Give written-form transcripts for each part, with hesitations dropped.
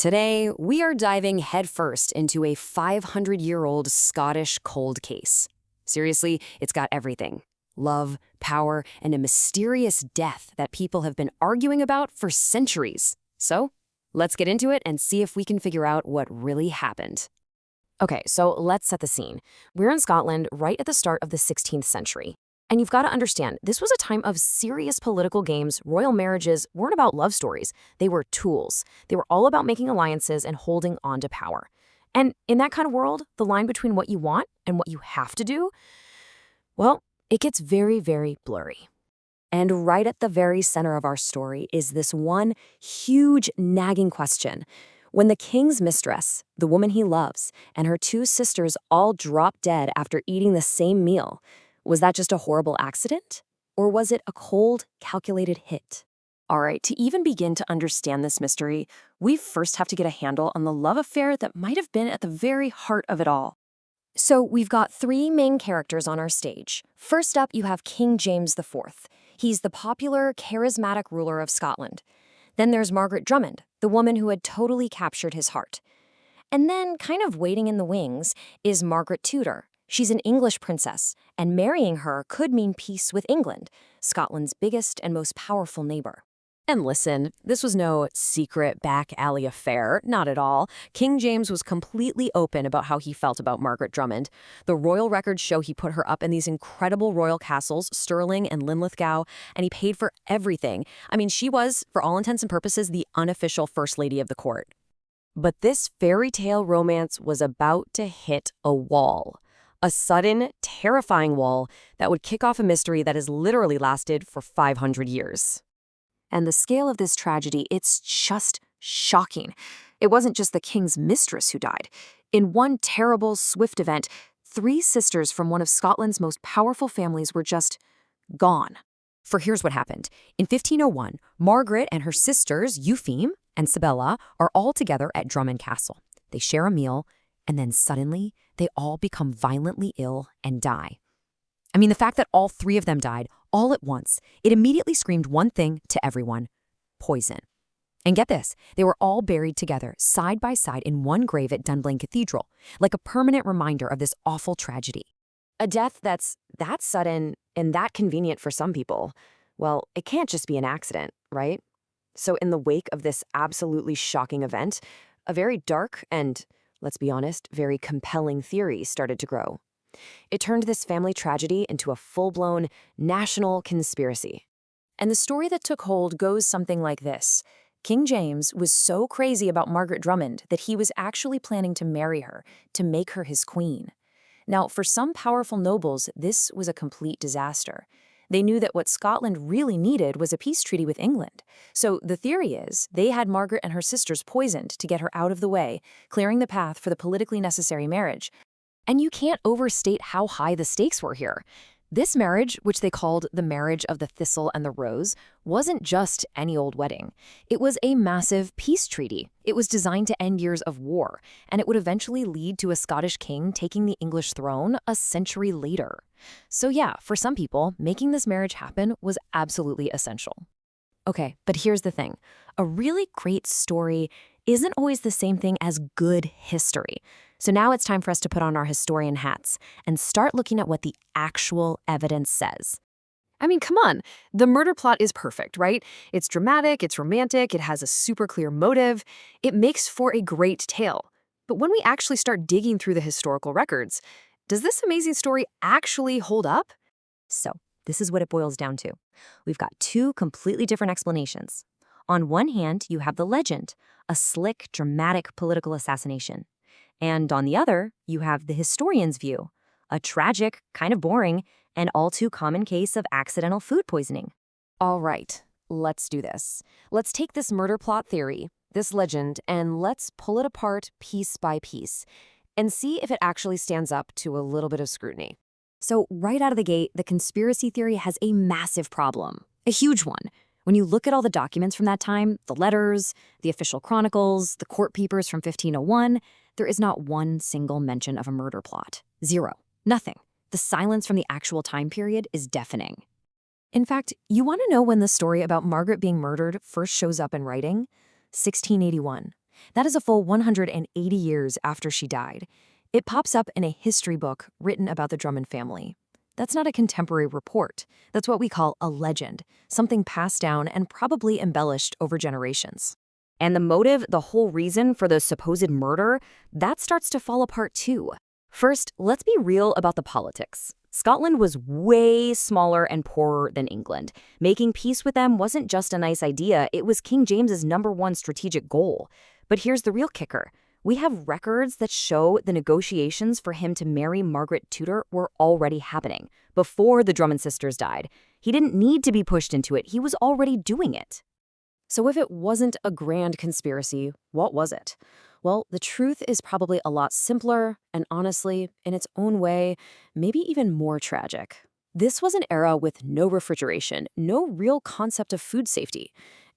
Today, we are diving headfirst into a 500-year-old Scottish cold case. Seriously, it's got everything. Love, power, and a mysterious death that people have been arguing about for centuries. So, let's get into it and see if we can figure out what really happened. Okay, so let's set the scene. We're in Scotland right at the start of the 16th century. And you've got to understand, this was a time of serious political games. Royal marriages weren't about love stories. They were tools. They were all about making alliances and holding on to power. And in that kind of world, the line between what you want and what you have to do, well, it gets very, very blurry. And right at the very center of our story is this one huge nagging question. When the king's mistress, the woman he loves, and her two sisters all drop dead after eating the same meal, was that just a horrible accident? Or was it a cold, calculated hit? All right, to even begin to understand this mystery, we first have to get a handle on the love affair that might have been at the very heart of it all. So we've got three main characters on our stage. First up, you have King James IV. He's the popular, charismatic ruler of Scotland. Then there's Margaret Drummond, the woman who had totally captured his heart. And then, kind of waiting in the wings, is Margaret Tudor. She's an English princess, and marrying her could mean peace with England, Scotland's biggest and most powerful neighbor. And listen, this was no secret back alley affair, not at all. King James was completely open about how he felt about Margaret Drummond. The royal records show he put her up in these incredible royal castles, Stirling and Linlithgow, and he paid for everything. I mean, she was, for all intents and purposes, the unofficial first lady of the court. But this fairy tale romance was about to hit a wall. A sudden, terrifying wall that would kick off a mystery that has literally lasted for 500 years. And the scale of this tragedy, it's just shocking. It wasn't just the king's mistress who died. In one terrible, swift event, three sisters from one of Scotland's most powerful families were just gone. For here's what happened. In 1501, Margaret and her sisters, Eupheme and Sibella, are all together at Drummond Castle. They share a meal, and then suddenly, they all become violently ill and die. I mean, the fact that all three of them died all at once, it immediately screamed one thing to everyone: poison. And get this, they were all buried together, side by side in one grave at Dunblane Cathedral, like a permanent reminder of this awful tragedy. A death that's that sudden and that convenient for some people, well, it can't just be an accident, right? So in the wake of this absolutely shocking event, a very dark and, let's be honest, very compelling theory started to grow. It turned this family tragedy into a full-blown national conspiracy. And the story that took hold goes something like this. King James was so crazy about Margaret Drummond that he was actually planning to marry her, to make her his queen. Now, for some powerful nobles, this was a complete disaster. They knew that what Scotland really needed was a peace treaty with England. So the theory is they had Margaret and her sisters poisoned to get her out of the way, clearing the path for the politically necessary marriage. And you can't overstate how high the stakes were here. This marriage, which they called the marriage of the thistle and the rose, wasn't just any old wedding. It was a massive peace treaty. It was designed to end years of war, and it would eventually lead to a Scottish king taking the English throne a century later. So yeah, for some people, making this marriage happen was absolutely essential. Okay, but here's the thing. A really great story isn't always the same thing as good history. So now it's time for us to put on our historian hats and start looking at what the actual evidence says. I mean, come on. The murder plot is perfect, right? It's dramatic, it's romantic, it has a super clear motive. It makes for a great tale. But when we actually start digging through the historical records, does this amazing story actually hold up? So, this is what it boils down to. We've got two completely different explanations. On one hand, you have the legend, a slick, dramatic political assassination. And on the other, you have the historian's view, a tragic, kind of boring, and all too common case of accidental food poisoning. All right, let's do this. Let's take this murder plot theory, this legend, and let's pull it apart piece by piece and see if it actually stands up to a little bit of scrutiny. So right out of the gate, the conspiracy theory has a massive problem, a huge one. When you look at all the documents from that time, the letters, the official chronicles, the court papers from 1501, there is not one single mention of a murder plot. Zero. Nothing. The silence from the actual time period is deafening. In fact, you want to know when the story about Margaret being murdered first shows up in writing? 1681. That is a full 180 years after she died. It pops up in a history book written about the Drummond family. That's not a contemporary report. That's what we call a legend, something passed down and probably embellished over generations. And the motive, the whole reason for the supposed murder, that starts to fall apart too. First, let's be real about the politics. Scotland was way smaller and poorer than England. Making peace with them wasn't just a nice idea, it was King James's #1 strategic goal. But here's the real kicker. We have records that show the negotiations for him to marry Margaret Tudor were already happening before the Drummond sisters died. He didn't need to be pushed into it, he was already doing it. So if it wasn't a grand conspiracy, what was it? Well, the truth is probably a lot simpler and honestly, in its own way, maybe even more tragic. This was an era with no refrigeration, no real concept of food safety.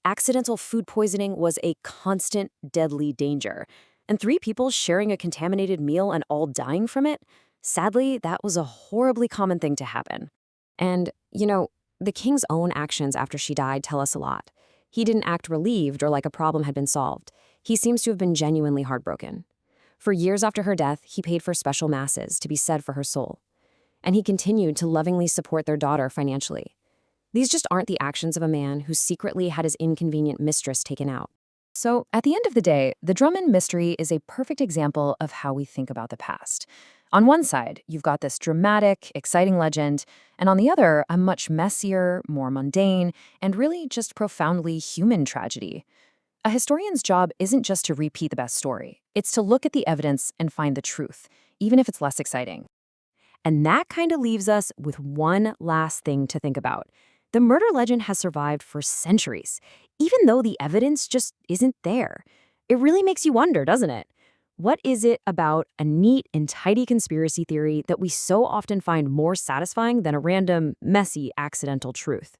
Accidental food poisoning was a constant, deadly danger. And 3 people sharing a contaminated meal and all dying from it? Sadly, that was a horribly common thing to happen. And, the king's own actions after she died tell us a lot. He didn't act relieved or like a problem had been solved. He seems to have been genuinely heartbroken. For years after her death, he paid for special masses to be said for her soul. And he continued to lovingly support their daughter financially. These just aren't the actions of a man who secretly had his inconvenient mistress taken out. So, at the end of the day, the Drummond Mystery is a perfect example of how we think about the past. On one side, you've got this dramatic, exciting legend, and on the other, a much messier, more mundane, and really just profoundly human tragedy. A historian's job isn't just to repeat the best story. It's to look at the evidence and find the truth, even if it's less exciting. And that kind of leaves us with one last thing to think about. The murder legend has survived for centuries, even though the evidence just isn't there. It really makes you wonder, doesn't it? What is it about a neat and tidy conspiracy theory that we so often find more satisfying than a random, messy, accidental truth?